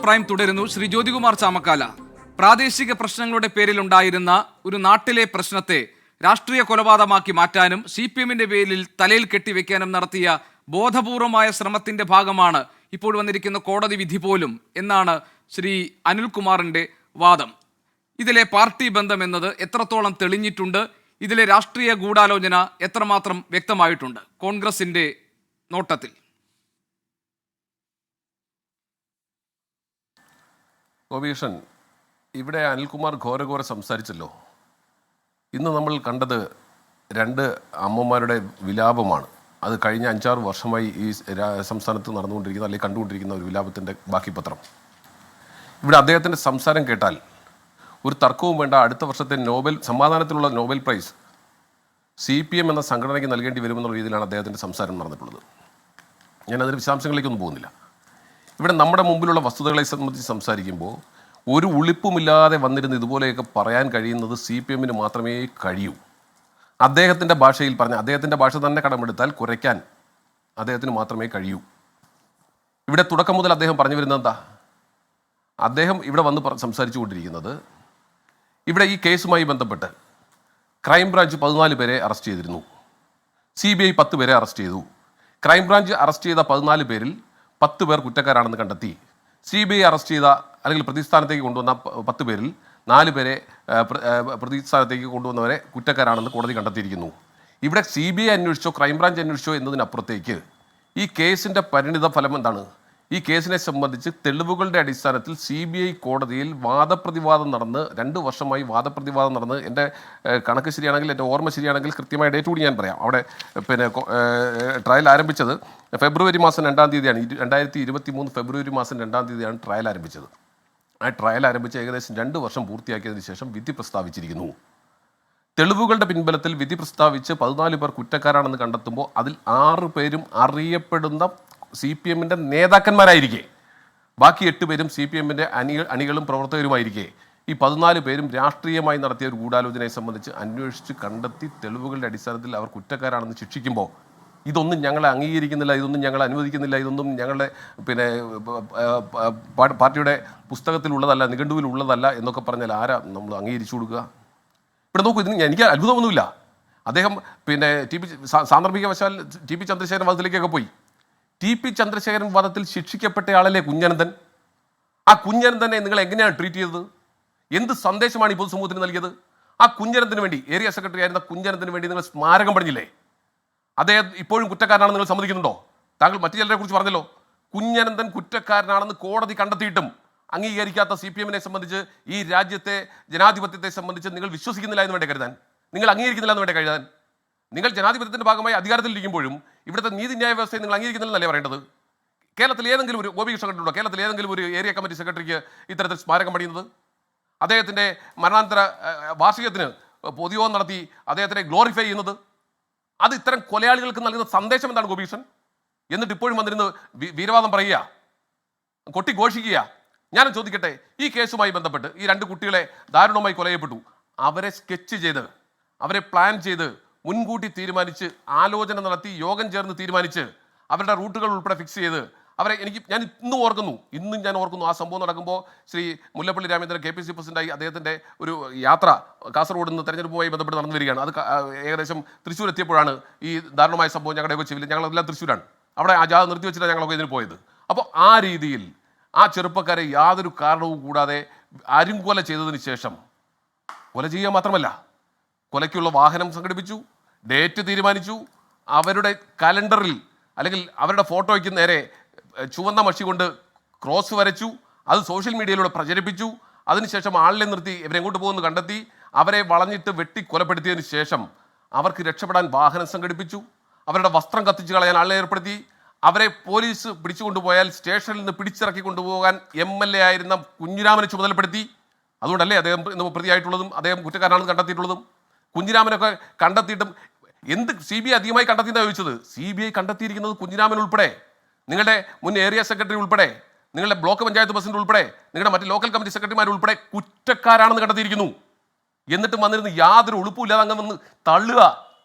Prime തുടരുന്നു. ശ്രീ ജ്യോതികുമാർ ചാമക്കാല, പ്രാദേശിക പ്രശ്നങ്ങളുടെ പേരിലുണ്ടായിരുന്ന ഒരു നാട്ടിലെ പ്രശ്നത്തെ രാഷ്ട്രീയ കൊലപാതകമാക്കി മാറ്റാനും CPM-ന്റെ പേരിൽ തലയിൽ കെട്ടിവെക്കാനും നടത്തിയ ബോധപൂർവമായ ശ്രമത്തിന്റെ ഭാഗമാണ് ഇപ്പോൾ വന്നിരിക്കുന്ന കോടതി വിധി പോലും എന്നാണ് ശ്രീ അനിൽകുമാറിന്റെ വാദം. ഇതിലെ പാർട്ടി ബന്ധം എന്നത് എത്രത്തോളം തെളിഞ്ഞിട്ടുണ്ട്? ഇതിലെ രാഷ്ട്രീയ ഗൂഢാലോചന എത്രമാത്രം വ്യക്തമായിട്ടുണ്ട് കോൺഗ്രസിന്റെ നോട്ടത്തിൽ? ഗോപീഷൻ, ഇവിടെ അനിൽകുമാർ ഘോരഘോര സംസാരിച്ചല്ലോ. ഇന്ന് നമ്മൾ കണ്ടത് രണ്ട് അമ്മമാരുടെ വിലാപമാണ്. അത് കഴിഞ്ഞ 5-6 വർഷമായി ഈ സംസ്ഥാനത്ത് നടന്നുകൊണ്ടിരിക്കുന്ന അല്ലെങ്കിൽ കണ്ടുകൊണ്ടിരിക്കുന്ന ഒരു വിലാപത്തിൻ്റെ ബാക്കി പത്രം. ഇവിടെ അദ്ദേഹത്തിൻ്റെ സംസാരം കേട്ടാൽ ഒരു തർക്കവും വേണ്ട, അടുത്ത വർഷത്തെ സമാധാനത്തിലുള്ള നോബൽ പ്രൈസ് CPM എന്ന സംഘടനയ്ക്ക് നൽകേണ്ടി വരുമെന്നുള്ള രീതിയിലാണ് അദ്ദേഹത്തിൻ്റെ സംസാരം നടന്നിട്ടുള്ളത്. ഞാനതിന് വിശദാംശങ്ങളിലേക്കൊന്നും പോകുന്നില്ല. ഇവിടെ നമ്മുടെ മുമ്പിലുള്ള വസ്തുതകളെ സംബന്ധിച്ച് സംസാരിക്കുമ്പോൾ ഒരു ഉളിപ്പുമില്ലാതെ വന്നിരുന്ന് ഇതുപോലെയൊക്കെ പറയാൻ കഴിയുന്നത് CPM-ന് മാത്രമേ കഴിയൂ. അദ്ദേഹത്തിൻ്റെ ഭാഷയിൽ പറഞ്ഞ, അദ്ദേഹത്തിൻ്റെ ഭാഷ തന്നെ കടമെടുത്താൽ കുറയ്ക്കാൻ അദ്ദേഹത്തിന് മാത്രമേ കഴിയൂ. ഇവിടെ തുടക്കം മുതൽ അദ്ദേഹം പറഞ്ഞു വരുന്നത് എന്താ? അദ്ദേഹം ഇവിടെ വന്ന് സംസാരിച്ചു കൊണ്ടിരിക്കുന്നത്, ഇവിടെ ഈ കേസുമായി ബന്ധപ്പെട്ട് ക്രൈംബ്രാഞ്ച് 14 പേരെ അറസ്റ്റ് ചെയ്തിരുന്നു, CBI 10 പേരെ അറസ്റ്റ് ചെയ്തു. ക്രൈംബ്രാഞ്ച് അറസ്റ്റ് ചെയ്ത 14 പേരിൽ 10 പേർ കുറ്റക്കാരാണെന്ന് കണ്ടെത്തി. CBI അറസ്റ്റ് ചെയ്ത അല്ലെങ്കിൽ പ്രതിസ്ഥാനത്തേക്ക് കൊണ്ടുവന്ന 10 പേരിൽ 4 പേരെ പ്രതിസ്ഥാനത്തേക്ക് കൊണ്ടുവന്നവരെ കുറ്റക്കാരാണെന്ന് കോടതി കണ്ടെത്തിയിരിക്കുന്നു. ഇവിടെ CBI അന്വേഷിച്ചോ ക്രൈംബ്രാഞ്ച് അന്വേഷിച്ചോ എന്നതിനപ്പുറത്തേക്ക് ഈ കേസിൻ്റെ പരിണിത ഫലം എന്താണ്? ഈ കേസിനെ സംബന്ധിച്ച് തെളിവുകളുടെ അടിസ്ഥാനത്തിൽ CBI കോടതിയിൽ വാദപ്രതിവാദം നടന്ന് 2 വർഷമായി വാദപ്രതിവാദം നടന്ന്, എൻ്റെ കണക്ക് ശരിയാണെങ്കിൽ, എൻ്റെ ഓർമ്മ ശരിയാണെങ്കിൽ കൃത്യമായ ഡേറ്റ് കൂടി ഞാൻ പറയാം. അവിടെ ട്രയൽ ആരംഭിച്ചത് ഫെബ്രുവരി മാസം 2-ാം തീയതിയാണ്. 2023 ഫെബ്രുവരി മാസം 2-ാം തീയതിയാണ് ട്രയൽ ആരംഭിച്ചത്. ആ ട്രയൽ ആരംഭിച്ച് ഏകദേശം 2 വർഷം പൂർത്തിയാക്കിയതിന് ശേഷം വിധി പ്രസ്താവിച്ചിരിക്കുന്നു. തെളിവുകളുടെ പിൻബലത്തിൽ വിധി പ്രസ്താവിച്ച് 14 പേർ കുറ്റക്കാരാണെന്ന് കണ്ടെത്തുമ്പോൾ അതിൽ 6 പേരും അറിയപ്പെടുന്ന CPM-ന്റെ നേതാക്കന്മാരായിരിക്കെ, ബാക്കി 8 പേരും CPM-ന്റെ അണികളും പ്രവർത്തകരുമായിരിക്കെ, ഈ 14 പേരും രാഷ്ട്രീയമായി നടത്തിയ ഒരു ഗൂഢാലോചനയെ സംബന്ധിച്ച് അന്വേഷിച്ച് കണ്ടെത്തി തെളിവുകളുടെ അടിസ്ഥാനത്തിൽ അവർ കുറ്റക്കാരാണെന്ന് ശിക്ഷിക്കുമ്പോൾ ഇതൊന്നും ഞങ്ങളെ അംഗീകരിക്കുന്നില്ല, ഇതൊന്നും ഞങ്ങൾ അനുവദിക്കുന്നില്ല, ഇതൊന്നും ഞങ്ങളുടെ പാർട്ടിയുടെ പുസ്തകത്തിലുള്ളതല്ല, നിഘണ്ടുവിലുള്ളതല്ല എന്നൊക്കെ പറഞ്ഞാൽ ആരാ നമ്മൾ അംഗീകരിച്ചു കൊടുക്കുക? ഇവിടെ നോക്കൂ, ഇതിന് എനിക്ക് അത്ഭുതമൊന്നുമില്ല. അദ്ദേഹം സാന്ദർഭികവശാൽ TP ചന്ദ്രശേഖരൻ വാദത്തിലേക്കൊക്കെ പോയി. TP ചന്ദ്രശേഖരൻ വാദത്തിൽ ശിക്ഷിക്കപ്പെട്ടയാളല്ലേ കുഞ്ഞനന്തൻ? ആ കുഞ്ഞനന്തനെ നിങ്ങൾ എങ്ങനെയാണ് ട്രീറ്റ് ചെയ്തത്? എന്ത് സന്ദേശമാണ് ഈ പൊതുസമൂഹത്തിന് നൽകിയത്? ആ കുഞ്ഞനന്തന് വേണ്ടി, ഏരിയ സെക്രട്ടറി ആയിരുന്ന കുഞ്ഞനന്തന് വേണ്ടി നിങ്ങൾ സ്മാരകം പണിഞ്ഞില്ലേ? അദ്ദേഹം ഇപ്പോഴും കുറ്റക്കാരനാണെന്ന് നിങ്ങൾ സമ്മതിക്കുന്നുണ്ടോ? താങ്കൾ മറ്റു ചിലരെ കുറിച്ച് പറഞ്ഞല്ലോ. കുഞ്ഞനന്തൻ കുറ്റക്കാരനാണെന്ന് കോടതി കണ്ടെത്തിയിട്ടും അംഗീകരിക്കാത്ത CPM-നെ സംബന്ധിച്ച്, ഈ രാജ്യത്തെ ജനാധിപത്യത്തെ സംബന്ധിച്ച് നിങ്ങൾ വിശ്വസിക്കുന്നില്ല എന്ന് വേണ്ടേ കരുതാൻ? നിങ്ങൾ അംഗീകരിക്കുന്നില്ല എന്ന് വേണ്ടേ കരുതാൻ? നിങ്ങൾ ജനാധിപത്യത്തിൻ്റെ ഭാഗമായി അധികാരത്തിലിരിക്കുമ്പോഴും ഇവിടുത്തെ നീതിന്യായ വ്യവസ്ഥയെ നിങ്ങൾ അംഗീകരിക്കുന്നില്ലെന്നല്ലേ പറയേണ്ടത്? കേരളത്തിൽ ഏതെങ്കിലും ഒരു OBC കണ്ടിട്ടുണ്ടോ? കേരളത്തിൽ ഏതെങ്കിലും ഒരു ഏരിയ കമ്മിറ്റി സെക്രട്ടറിക്ക് ഇത്തരത്തിൽ സ്മാരകം പണിയുന്നത്? അദ്ദേഹത്തിൻ്റെ മരണാനന്തര വാർഷികത്തിന് പൊതുയോഗം നടത്തി അദ്ദേഹത്തിനെ ഗ്ലോറിഫൈ ചെയ്യുന്നത്? അത് ഇത്തരം കൊലയാളികൾക്ക് നൽകുന്ന സന്ദേശം എന്താണ് ഗോപീഷൻ? എന്നിട്ട് ഇപ്പോഴും വന്നിരുന്ന് വീരവാദം പറയുക, കൊട്ടിഘോഷിക്കുക. ഞാനും ചോദിക്കട്ടെ, ഈ കേസുമായി ബന്ധപ്പെട്ട് ഈ 2 കുട്ടികളെ ദാരുണമായി കൊല ചെയ്യപ്പെട്ടു. അവരെ സ്കെച്ച് ചെയ്ത്, അവരെ പ്ലാൻ ചെയ്ത്, മുൻകൂട്ടി തീരുമാനിച്ച്, ആലോചന നടത്തി, യോഗം ചേർന്ന് തീരുമാനിച്ച്, അവരുടെ റൂട്ടുകൾ ഉൾപ്പെടെ ഫിക്സ് ചെയ്ത് അവരെ ഞാൻ ഇന്നും ഞാൻ ഓർക്കുന്നു ആ സംഭവം നടക്കുമ്പോൾ ശ്രീ മുല്ലപ്പള്ളി രാമചന്ദ്രൻ KPC പ്രസിഡന്റായി അദ്ദേഹത്തിൻ്റെ ഒരു യാത്ര കാസർഗോഡ് നിന്ന് തെരഞ്ഞെടുപ്പുമായി ബന്ധപ്പെട്ട് നടന്നു വരികയാണ്. അത് ഏകദേശം തൃശ്ശൂർ എത്തിയപ്പോഴാണ് ഈ ദാരുണമായ സംഭവം. ഞങ്ങളുടെയൊക്കെ ചിവിൽ, ഞങ്ങളെല്ലാം തൃശ്ശൂരാണ്, അവിടെ ആ ജാഥ നിർത്തി വെച്ചിട്ടാണ് ഞങ്ങളൊക്കെ ഇതിന് പോയത്. അപ്പോൾ ആ രീതിയിൽ ആ ചെറുപ്പക്കാരെ യാതൊരു കാരണവും കൂടാതെ അരുംകൊല ചെയ്തതിന് ശേഷം, കൊല ചെയ്യുക മാത്രമല്ല, കൊലയ്ക്കുള്ള വാഹനം സംഘടിപ്പിച്ചു, ഡേറ്റ് തീരുമാനിച്ചു, അവരുടെ കലണ്ടറിൽ അല്ലെങ്കിൽ അവരുടെ ഫോട്ടോയ്ക്ക് നേരെ ചുവന്ന മഷി കൊണ്ട് ക്രോസ് വരച്ചു, അത് സോഷ്യൽ മീഡിയയിലൂടെ പ്രചരിപ്പിച്ചു. അതിനുശേഷം ആളിനെ നിർത്തി ഇവരെങ്ങോട്ട് പോകുന്നു കണ്ടെത്തി, അവരെ വളഞ്ഞിട്ട് വെട്ടി കൊലപ്പെടുത്തിയതിന് ശേഷം അവർക്ക് രക്ഷപ്പെടാൻ വാഹനം സംഘടിപ്പിച്ചു, അവരുടെ വസ്ത്രം കത്തിച്ച് കളയാൻ ആളിനെ ഏർപ്പെടുത്തി, അവരെ പോലീസ് പിടിച്ചുകൊണ്ടുപോയാൽ സ്റ്റേഷനിൽ നിന്ന് പിടിച്ചിറക്കി കൊണ്ടുപോകാൻ MLA ആയിരുന്ന കുഞ്ഞിരാമനെ ചുമതലപ്പെടുത്തി. അതുകൊണ്ടല്ലേ അദ്ദേഹം ഇന്ന് പ്രതിയായിട്ടുള്ളതും അദ്ദേഹം കുറ്റക്കാരനാണെന്ന് കണ്ടെത്തിയിട്ടുള്ളതും. കുഞ്ഞിരാമനൊക്കെ കണ്ടെത്തിയിട്ടും എന്ത് CBI അധികമായി കണ്ടെത്തിയെന്നാണ് ചോദിച്ചത്? CBI കണ്ടെത്തിയിരിക്കുന്നത് കുഞ്ഞിരാമൻ ഉൾപ്പെടെ, നിങ്ങളുടെ മുൻ ഏരിയ സെക്രട്ടറി ഉൾപ്പെടെ, നിങ്ങളുടെ ബ്ലോക്ക് പഞ്ചായത്ത് പ്രസിഡന്റ് ഉൾപ്പെടെ, നിങ്ങളുടെ മറ്റ് ലോക്കൽ കമ്മിറ്റി സെക്രട്ടറിമാർ ഉൾപ്പെടെ കുറ്റക്കാരാണെന്ന് കണ്ടെത്തിയിരിക്കുന്നു. എന്നിട്ടും വന്നിരുന്ന് യാതൊരു ഉളുപ്പുമില്ലാതെ അങ്ങ് വന്ന് തള്ളുക.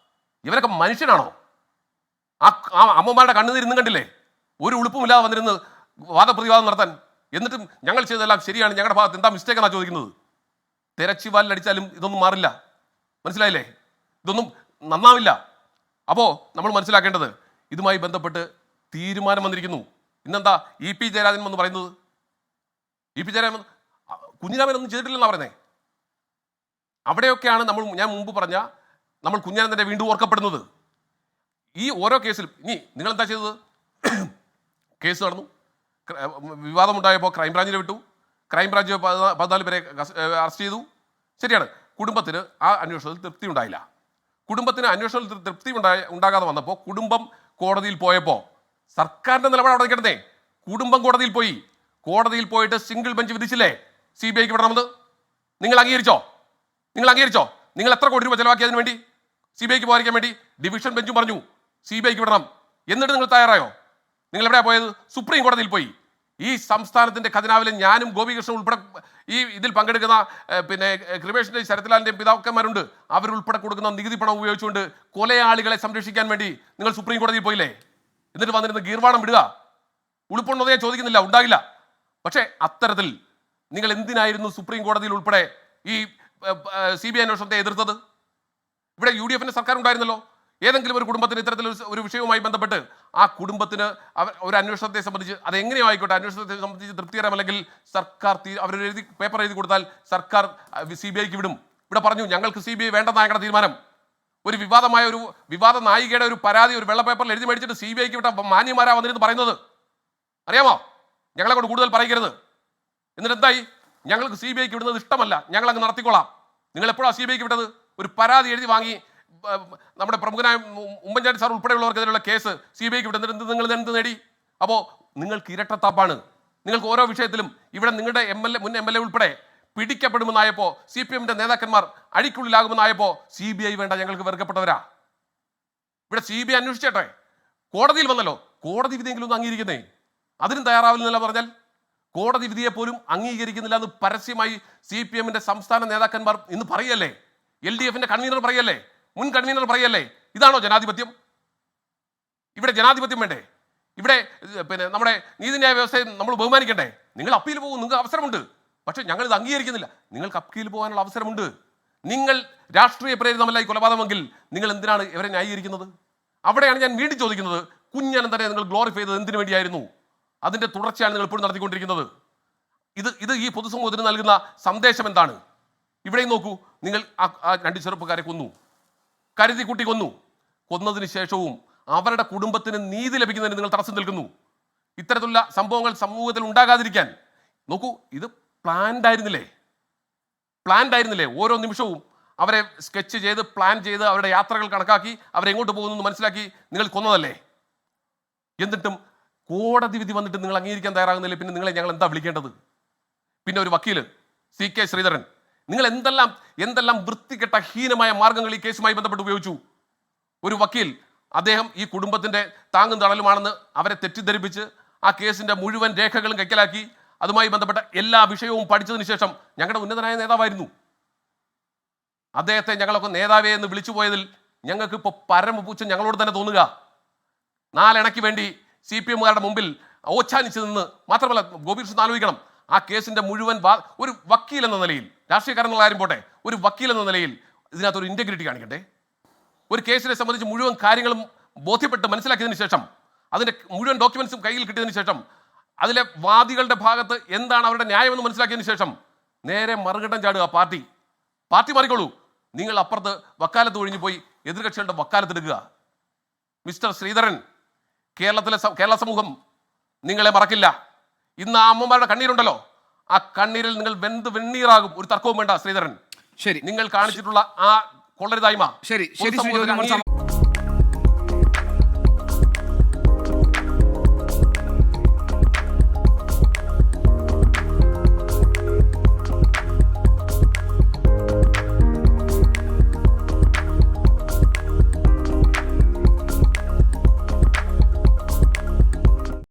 ഇവരൊക്കെ മനുഷ്യനാണോ? ആ അമ്മമാരുടെ കണ്ണുനീരിന്നും കണ്ടില്ലേ? ഒരു ഉളുപ്പുമില്ലാതെ വന്നിരുന്ന് വാദപ്രതിവാദം നടത്താൻ. എന്നിട്ടും ഞങ്ങൾ ചെയ്തതെല്ലാം ശരിയാണ്, ഞങ്ങളുടെ ഭാഗത്ത് എന്താ മിസ്റ്റേക്ക് എന്നാണ് ചോദിക്കുന്നത്. തിരച്ചിവാലിലടിച്ചാലും ഇതൊന്നും മാറില്ല, മനസ്സിലായില്ലേ? ഇതൊന്നും നന്നാവില്ല. അപ്പോൾ നമ്മൾ മനസ്സിലാക്കേണ്ടത് ഇതുമായി ബന്ധപ്പെട്ട് തീരുമാനം വന്നിരിക്കുന്നു. ഇന്നെന്താ EP ജയരാജൻ എന്ന് പറയുന്നത്? EP ജയരാജൻ കുഞ്ഞിരാമനൊന്നും ചെയ്തിട്ടില്ലെന്നാണ് പറയുന്നത്. അവിടെയൊക്കെയാണ് ഞാൻ മുമ്പ് പറഞ്ഞ നമ്മൾ കുഞ്ഞിരാമനെ വീണ്ടും ഓർക്കപ്പെടുന്നത്. ഈ ഓരോ കേസിലും ഇനി നിങ്ങൾ എന്താ ചെയ്തത്? കേസ് നടന്നു, വിവാദമുണ്ടായപ്പോൾ ക്രൈംബ്രാഞ്ചിനെ വിട്ടു, ക്രൈംബ്രാഞ്ച് 14 പേരെ അറസ്റ്റ് ചെയ്തു. ശരിയാണ്, കുടുംബത്തിന് ആ അന്വേഷണത്തിൽ തൃപ്തി ഉണ്ടായില്ല. കുടുംബത്തിന് അന്വേഷണത്തിൽ തൃപ്തി ഉണ്ടാകാതെ വന്നപ്പോൾ കുടുംബം കോടതിയിൽ പോയപ്പോൾ സർക്കാരിൻ്റെ നിലപാട് അവിടെ നിൽക്കണേ. കുടുംബം കോടതിയിൽ പോയി, കോടതിയിൽ പോയിട്ട് സിംഗിൾ ബെഞ്ച് വിധിച്ചില്ലേ CBIക്ക് വിടണമെന്ന്? നിങ്ങൾ അംഗീകരിച്ചോ? നിങ്ങൾ എത്ര കോടി രൂപ ചെലവാക്കിയതിന് വേണ്ടി? CBIക്ക് പോകാതിരിക്കാൻ വേണ്ടി ഡിവിഷൻ ബെഞ്ചും പറഞ്ഞു CBIക്ക് വിടണം. എന്നിട്ട് നിങ്ങൾ തയ്യാറായോ? നിങ്ങൾ എവിടെയാണ് പോയത്? സുപ്രീം കോടതിയിൽ പോയി. ഈ സംസ്ഥാനത്തിന്റെ ഖജനാവിലെ ഞാനും ഗോപികൃഷ്ണൻ ഉൾപ്പെടെ ഈ ഇതിൽ പങ്കെടുക്കുന്ന പിന്നെ കൃപേഷിന്റെ ശരത്ലാലിന്റെയും പിതാക്കന്മാരുണ്ട്. അവരുൾപ്പെടെ കൊടുക്കുന്ന നികുതി പണം ഉപയോഗിച്ചുകൊണ്ട് കൊലയാളികളെ സംരക്ഷിക്കാൻ വേണ്ടി നിങ്ങൾ സുപ്രീം കോടതിയിൽ പോയില്ലേ? എന്നിട്ട് വന്നിരുന്ന് ഗീർവാണം വിടുക. ഉളുപ്പുണ്ടോ ഞാൻ ചോദിക്കുന്നില്ല, ഉണ്ടാകില്ല. പക്ഷേ അത്തരത്തിൽ നിങ്ങൾ എന്തിനായിരുന്നു സുപ്രീം കോടതിയിൽ ഉൾപ്പെടെ ഈ CBI അന്വേഷണത്തെ എതിർത്തത്? ഇവിടെ UDFന്റെ സർക്കാർ ഉണ്ടായിരുന്നല്ലോ. ഏതെങ്കിലും ഒരു കുടുംബത്തിന് ഇത്തരത്തിൽ ഒരു വിഷയവുമായി ബന്ധപ്പെട്ട് ആ കുടുംബത്തിന് ഒരു അന്വേഷണത്തെ സംബന്ധിച്ച് അത് എങ്ങനെയോ ആയിക്കോട്ടെ, അന്വേഷണത്തെ സംബന്ധിച്ച് തൃപ്തികരമല്ലെങ്കിൽ സർക്കാർ അവരൊരു പേപ്പർ എഴുതി കൊടുത്താൽ സർക്കാർ CBIക്ക് വിടും. ഇവിടെ പറഞ്ഞു ഞങ്ങൾക്ക് CBI വേണ്ടെന്നാണ് ഞങ്ങളുടെ തീരുമാനം. ഒരു വിവാദ നായികയുടെ ഒരു പരാതി ഒരു വെള്ള പേപ്പറിൽ എഴുതി മേടിച്ചിട്ട് CBIക്ക് വിട്ട മാന്യന്മാരാ വന്നിരുന്ന് പറയുന്നത് അറിയാമോ? ഞങ്ങളെ കൊണ്ട് കൂടുതൽ പറയരുത്. എന്നിട്ട് എന്തായി? ഞങ്ങൾക്ക് CBIക്ക് വിടുന്നത് ഇഷ്ടമല്ല, ഞങ്ങൾ അങ്ങ് നടത്തിക്കൊള്ളാം. നിങ്ങൾ എപ്പോഴാണ് CBIക്ക് വിട്ടത്? ഒരു പരാതി എഴുതി വാങ്ങി നമ്മുടെ പ്രമുഖനായ ഉമ്മൻചാണ്ടി സാർ ഉൾപ്പെടെയുള്ളവർക്കെതിരെയുള്ള കേസ് CBIക്ക് വിടുന്നത് നിങ്ങൾ എന്ത് നേടി? അപ്പോൾ നിങ്ങൾക്ക് ഇരട്ടത്താപ്പാണ്. നിങ്ങൾക്ക് ഓരോ വിഷയത്തിലും ഇവിടെ നിങ്ങളുടെ മുൻ MLA ഉൾപ്പെടെ പിടിക്കപ്പെടുമെന്നായപ്പോൾ CPMന്റെ നേതാക്കന്മാർ അഴിക്കുള്ളിലാകുമെന്നായപ്പോൾ CBI വേണ്ട, ഞങ്ങൾക്ക് വെറുക്കപ്പെട്ടവരാ. ഇവിടെ CBI അന്വേഷിച്ചേട്ടെ, കോടതിയിൽ വന്നല്ലോ, കോടതി വിധിയെങ്കിലും ഒന്ന് അംഗീകരിക്കുന്നേ. അതിനും തയ്യാറാവില്ലെന്നല്ല പറഞ്ഞാൽ കോടതി വിധിയെ പോലും അംഗീകരിക്കുന്നില്ല എന്ന് പരസ്യമായി CPMന്റെ സംസ്ഥാന നേതാക്കന്മാർ ഇന്ന് പറയല്ലേ? LDFന്റെ കൺവീനർ പറയല്ലേ? മുൻ കൺവീനർ പറയല്ലേ? ഇതാണോ ജനാധിപത്യം? ഇവിടെ ജനാധിപത്യം വേണ്ടേ? ഇവിടെ പിന്നെ നമ്മുടെ നീതിന്യായ വ്യവസ്ഥയെ നമ്മൾ ബഹുമാനിക്കണ്ടേ? നിങ്ങൾ അപ്പീൽ പോകും, നിങ്ങൾക്ക് അവസരമുണ്ട്. പക്ഷെ ഞങ്ങൾ ഇത് അംഗീകരിക്കുന്നില്ല. നിങ്ങൾക്ക് അപ്പീൽ പോകാനുള്ള അവസരമുണ്ട്. നിങ്ങൾ രാഷ്ട്രീയ പ്രേരിതമല്ല ഈ കൊലപാതകമെങ്കിൽ നിങ്ങൾ എന്തിനാണ് ഇവരെ ന്യായീകരിക്കുന്നത്? അവിടെയാണ് ഞാൻ വീണ്ടും ചോദിക്കുന്നത്, കുഞ്ഞനന്തനെ നിങ്ങൾ ഗ്ലോറിഫൈ ചെയ്തത് എന്തിനു വേണ്ടിയായിരുന്നു? അതിന്റെ തുടർച്ചയാണ് നിങ്ങൾ ഇപ്പോഴും നടത്തിക്കൊണ്ടിരിക്കുന്നത്. ഇത് ഈ പൊതുസമൂഹത്തിന് നൽകുന്ന സന്ദേശം എന്താണ്? ഇവിടെയും നോക്കൂ, നിങ്ങൾ ആ 2 ചെറുപ്പക്കാരെ കൊന്നു, കരുതി കൂട്ടി കൊന്നു. കൊന്നതിന് ശേഷവും അവരുടെ കുടുംബത്തിന് നീതി ലഭിക്കുന്നതിന് നിങ്ങൾ തടസ്സം നിൽക്കുന്നു. ഇത്തരത്തിലുള്ള സംഭവങ്ങൾ സമൂഹത്തിൽ ഉണ്ടാകാതിരിക്കാൻ നോക്കൂ. ഇത് പ്ലാൻഡ് ആയിരുന്നില്ലേ? ഓരോ നിമിഷവും അവരെ സ്കെച്ച് ചെയ്ത് പ്ലാൻ ചെയ്ത് അവരുടെ യാത്രകൾ കണക്കാക്കി അവരെങ്ങോട്ട് പോകുന്നു മനസ്സിലാക്കി നിങ്ങൾ കൊന്നതല്ലേ? എന്നിട്ടും കോടതി വിധി വന്നിട്ട് നിങ്ങൾ അംഗീകരിക്കാൻ തയ്യാറാകുന്നില്ലേ? പിന്നെ നിങ്ങളെ ഞങ്ങൾ എന്താ വിളിക്കേണ്ടത്? പിന്നെ ഒരു വക്കീല് CK ശ്രീധരൻ, നിങ്ങൾ എന്തെല്ലാം വൃത്തികെട്ട ഹീനമായ മാർഗങ്ങൾ ഈ കേസുമായി ബന്ധപ്പെട്ട് ഉപയോഗിച്ചു. ഒരു വക്കീൽ, അദ്ദേഹം ഈ കുടുംബത്തിന്റെ താങ്ങും തണലുമാണെന്ന് അവരെ തെറ്റിദ്ധരിപ്പിച്ച് ആ കേസിന്റെ മുഴുവൻ രേഖകളും കൈക്കലാക്കി അതുമായി ബന്ധപ്പെട്ട എല്ലാ വിഷയവും പഠിച്ചതിന് ശേഷം ഞങ്ങളുടെ ഉന്നതനായ നേതാവായിരുന്നു അദ്ദേഹത്തെ ഞങ്ങളൊക്കെ നേതാവേ എന്ന് വിളിച്ചു പോയതിൽ ഞങ്ങൾക്ക് ഇപ്പോൾ പരമപൂച്ഛം ഞങ്ങളോട് തന്നെ തോന്നുക. 4 അണയ്ക്ക് വേണ്ടി CPMകാരുടെ മുമ്പിൽ ഓച്ഛാനിച്ചു നിന്ന് മാത്രമല്ല, ഗോപികൃഷ്ണൻ ആലോചിക്കണം, ആ കേസിന്റെ മുഴുവൻ ഒരു വക്കീൽ എന്ന നിലയിൽ, രാഷ്ട്രീയക്കാരെന്നുള്ള കാര്യം പോട്ടെ, ഒരു വക്കീൽ എന്ന നിലയിൽ ഇതിനകത്തൊരു ഇന്റഗ്രിറ്റി കാണിക്കട്ടെ. ഒരു കേസിനെ സംബന്ധിച്ച് മുഴുവൻ കാര്യങ്ങളും ബോധ്യപ്പെട്ട് മനസ്സിലാക്കിയതിന് ശേഷം അതിന്റെ മുഴുവൻ ഡോക്യുമെന്റ്സും കയ്യിൽ കിട്ടിയതിന് ശേഷം അതിലെ വാദികളുടെ ഭാഗത്ത് എന്താണ് അവരുടെ ന്യായമെന്ന് മനസ്സിലാക്കിയതിന് ശേഷം നേരെ മറുകണ്ടം ചാടുക. പാർട്ടി മാറിക്കോളൂ. നിങ്ങൾ അപ്പുറത്ത് വക്കാലത്ത് ഒഴിഞ്ഞു പോയി എതിർകക്ഷികളുടെ വക്കാലത്തെടുക്കുക. മിസ്റ്റർ ശ്രീധരൻ, കേരള സമൂഹം നിങ്ങളെ മറക്കില്ല. ഇന്ന് ആ അമ്മമാരുടെ കണ്ണീരുണ്ടല്ലോ, ആ കണ്ണീരിൽ നിങ്ങൾ വെണ്ണീറാകും. ഒരു തർക്കവും വേണ്ട ശ്രീധരൻ. ശരി, നിങ്ങൾ കാണിച്ചിട്ടുള്ള ആ കൊള്ളരുതായ്മ ശരി.